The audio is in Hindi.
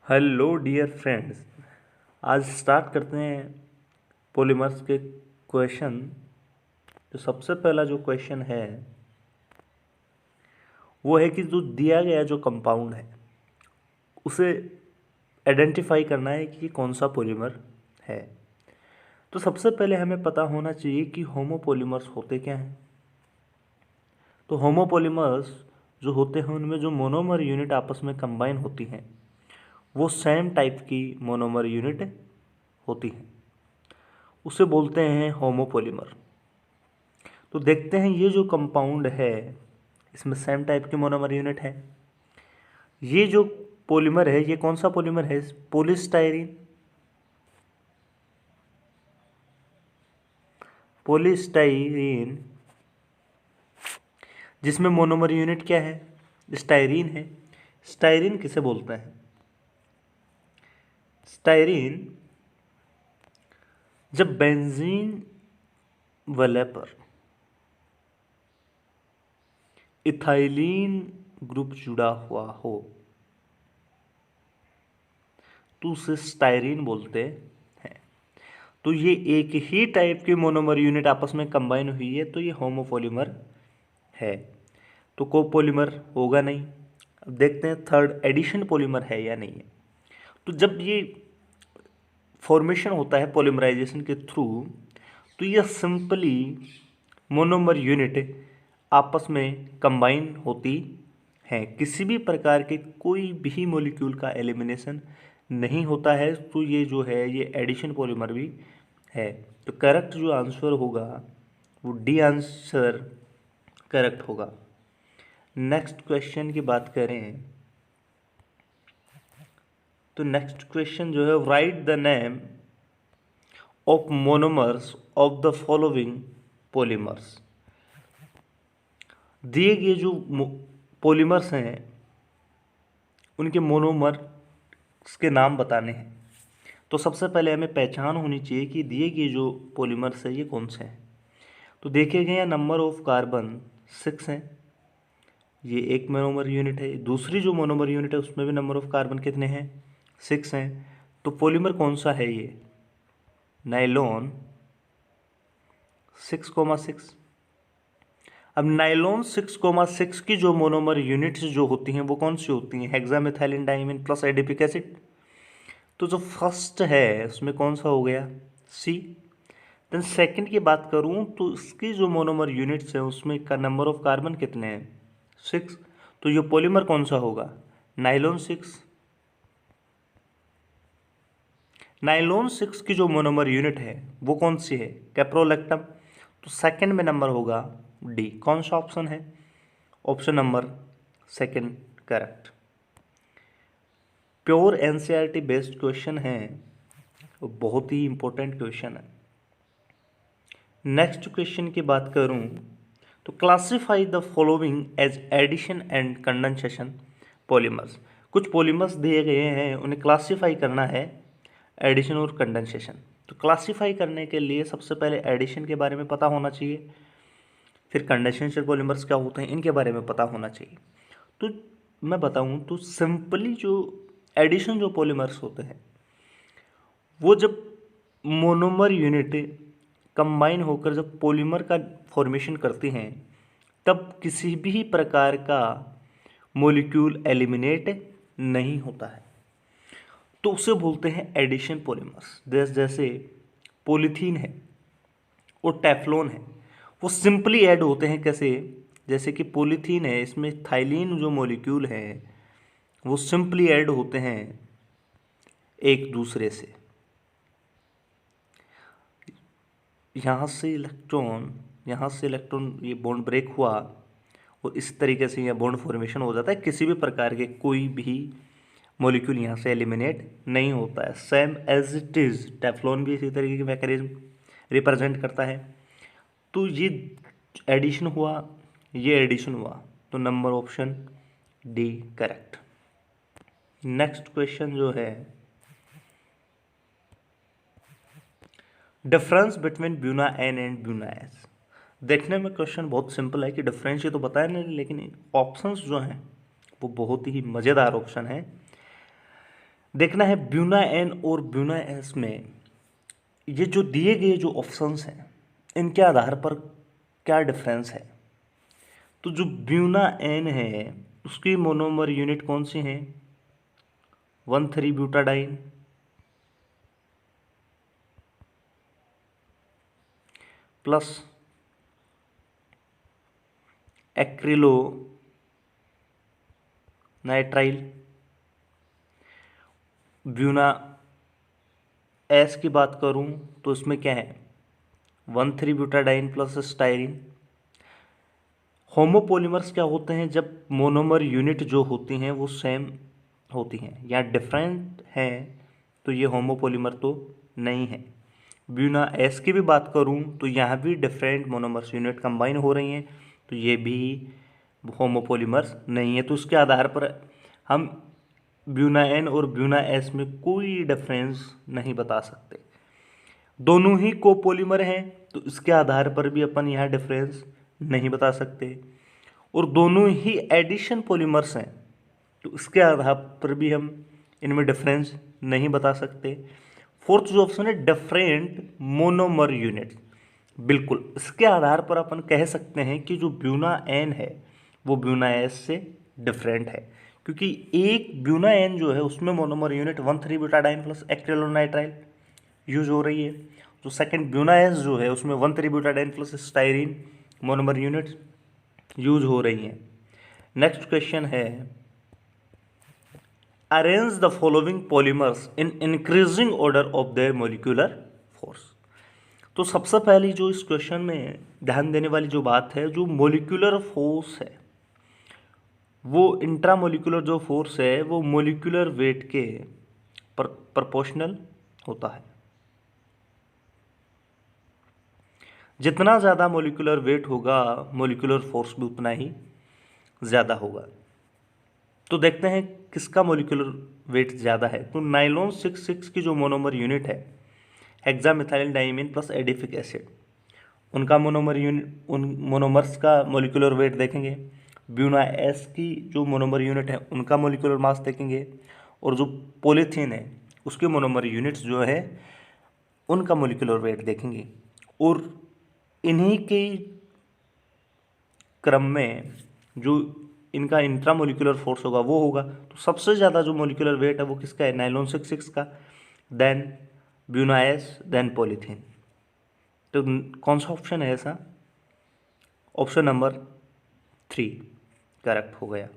हेलो डियर फ्रेंड्स, आज स्टार्ट करते हैं पॉलीमर्स के क्वेश्चन। तो सबसे पहला जो क्वेश्चन है वो है कि जो दिया गया जो कंपाउंड है उसे आइडेंटिफाई करना है कि कौन सा पॉलीमर है। तो सबसे पहले हमें पता होना चाहिए कि होमोपॉलीमर्स होते क्या हैं। तो होमोपॉलीमर्स जो होते हैं उनमें जो मोनोमर यूनिट आपस में कंबाइन होती हैं वो सेम टाइप की मोनोमर यूनिट होती हैं, उसे बोलते हैं होमोपॉलीमर। तो देखते हैं ये जो कंपाउंड है इसमें सेम टाइप की मोनोमर यूनिट है। ये जो पॉलीमर है ये कौन सा पॉलीमर है? पॉलीस्टाइरीन। पॉलीस्टाइरीन जिसमें मोनोमर यूनिट क्या है? स्टाइरीन है। स्टाइरीन किसे बोलते हैं? स्टाइरीन जब बेंजीन वलय पर इथाइलीन ग्रुप जुड़ा हुआ हो तो उसे स्टाइरीन बोलते हैं। तो ये एक ही टाइप की मोनोमर यूनिट आपस में कंबाइन हुई है तो ये होमोपॉलीमर है। तो कोपॉलीमर होगा नहीं। अब देखते हैं थर्ड एडिशन पॉलीमर है या नहीं है। तो जब ये फॉर्मेशन होता है पॉलीमराइजेशन के थ्रू तो ये सिंपली मोनोमर यूनिट आपस में कंबाइन होती हैं, किसी भी प्रकार के कोई भी मॉलिक्यूल का एलिमिनेशन नहीं होता है। तो ये जो है ये एडिशन पॉलीमर भी है। तो करेक्ट जो आंसर होगा वो डी आंसर करेक्ट होगा। नेक्स्ट क्वेश्चन की बात करें तो नेक्स्ट क्वेश्चन जो है right the name of monomers of the following polymers. दिए गए जो पॉलीमर्स हैं उनके मोनोमर्स के नाम बताने हैं। तो सबसे पहले हमें पहचान होनी चाहिए कि दिए गए जो पॉलीमर्स है ये कौन से हैं। तो देखे गए नंबर ऑफ कार्बन 6 हैं, ये एक मोनोमर यूनिट है। दूसरी जो मोनोमर यूनिट है उसमें भी नंबर ऑफ कार्बन कितने हैं? 6 हैं। तो पॉलीमर कौन सा है ये? नाइलॉन 6,6। अब नाइलॉन 6,6 की जो मोनोमर यूनिट्स जो होती हैं वो कौन सी होती हैं? हेक्सामेथाइलिन डाइमीन प्लस एडिपिक एसिड। तो जो फर्स्ट है उसमें कौन सा हो गया? सी। देन सेकंड की बात करूं तो इसकी जो मोनोमर यूनिट्स है उसमें का नंबर ऑफ कार्बन कितने हैं? 6। तो ये पॉलीमर कौन सा होगा? नाइलॉन 6। नाइलॉन 6 की जो मोनोमर यूनिट है वो कौन सी है? कैप्रोलैक्टम। तो सेकंड में नंबर होगा डी। कौन सा ऑप्शन है? Option number second correct. Pure NCERT based question है, बहुत ही इंपॉर्टेंट क्वेश्चन है। नेक्स्ट क्वेश्चन की बात करूं तो classify the following as addition and condensation polymers. कुछ पॉलीमर्स दिए गए हैं उन्हें क्लासिफाई करना है एडिशन और कंडेंसेशन। तो क्लासिफाई करने के लिए सबसे पहले एडिशन के बारे में पता होना चाहिए, फिर कंडेंसेशन पॉलीमर्स क्या होते हैं इनके बारे में पता होना चाहिए। तो मैं बताऊं तो सिंपली जो एडिशन जो पॉलीमर्स होते हैं वो जब मोनोमर यूनिट कंबाइन होकर जब पॉलीमर का फॉर्मेशन करती हैं तब किसी भी प्रकार का मॉलिक्यूल एलिमिनेट नहीं होता है तो उसे बोलते हैं एडिशन पॉलीमर्स। जैसे पॉलीथीन है और टेफ्लॉन है, वो सिंपली ऐड होते हैं कैसे? जैसे कि पॉलीथीन है इसमें थाइलीन जो मॉलिक्यूल है वो सिंपली ऐड होते हैं एक दूसरे से। यहाँ से इलेक्ट्रॉन ये बॉन्ड ब्रेक हुआ और इस तरीके से यह बॉन्ड फॉर्मेशन हो जाता है। किसी भी प्रकार के कोई भी मॉलिक्यूल यहाँ से एलिमिनेट नहीं होता है। Same as it is Teflon भी इसी तरीके की मैकेनिज्म रिप्रेजेंट करता है। तो ये एडिशन हुआ, ये एडिशन हुआ, तो number option D correct. Next question जो है difference between Buna N and Buna S. देखने में क्वेश्चन बहुत सिंपल है कि डिफरेंस ये तो बताया नहीं, लेकिन ऑप्शंस जो हैं वो बहुत ही मज़ेदार ऑप्शन है। देखना है ब्यूना एन और ब्यूना एस में ये जो दिए गए जो ऑप्शंस हैं इनके आधार पर क्या डिफरेंस है। तो जो ब्यूना एन है उसकी मोनोमर यूनिट कौन सी है, 1,3 butadiene plus acrylo nitrile. Buena S की बात करूं तो इसमें क्या है, 1,3 ब्यूटाडाइन प्लस स्टाइरिन। होमोपोलिमर्स क्या होते हैं, जब मोनोमर यूनिट जो होती हैं वो सेम होती हैं या डिफरेंट हैं तो ये होमोपोलिमर तो नहीं है। ब्यूना एस की भी बात करूं तो यहाँ भी डिफरेंट मोनोमर्स यूनिट कंबाइन हो रही हैं तो ये भी होमोपोलिमर्स नहीं है। तो उसके आधार पर हम ब्यूना एन और ब्यूना एस में कोई डिफरेंस नहीं बता सकते। दोनों ही कोपोलिमर हैं तो इसके आधार पर भी अपन यहाँ डिफरेंस नहीं बता सकते, और दोनों ही एडिशन पॉलीमर्स हैं तो इसके आधार पर भी हम इनमें डिफरेंस नहीं बता सकते। फोर्थ जो ऑप्शन है डिफरेंट मोनोमर यूनिट, बिल्कुल इसके आधार पर अपन कह सकते हैं कि जो ब्यूना एन है वो ब्यूना एस से डिफरेंट है, क्योंकि एक ब्यूना एन जो है उसमें monomer unit 1,3 butadiene plus acrylonitrile use हो रही है। जो सेकंड ब्यूना एस जो है उसमें 1,3 butadiene plus styrene monomer unit use हो रही हैं। नेक्स्ट क्वेश्चन है arrange the following polymers in increasing order of their molecular force. तो सबसे पहली जो इस क्वेश्चन में ध्यान देने वाली जो बात है, जो मोलिकुलर फोर्स है वो इंट्रामोलिकुलर जो फोर्स है वो मोलिकुलर वेट के प्रोपोर्शनल होता है। जितना ज़्यादा मोलिकुलर वेट होगा मोलिकुलर फोर्स भी उतना ही ज़्यादा होगा। तो देखते हैं किसका मोलिकुलर वेट ज़्यादा है। तो नाइलॉन 6,6 की जो मोनोमर यूनिट है hexamethyl diamine plus edaphic acid, उनका मोनोमर यूनिट, उन मोनोमर्स का मोलिकुलर वेट देखेंगे। ब्यूना एस की जो मोनोमर यूनिट है उनका मोलिकुलर मास देखेंगे, और जो पॉलीथीन है उसके मोनोमर यूनिट्स जो है उनका मोलिकुलर वेट देखेंगे, और इन्हीं के क्रम में जो इनका इंट्रामोलिकुलर फोर्स होगा वो होगा। तो सबसे ज़्यादा जो मोलिकुलर वेट है वो किसका है, नाइलॉन 6,6 का, then Buna S, then polythene. तो कौन सा ऑप्शन है ऐसा, ऑप्शन नंबर 3 करेक्ट हो गया।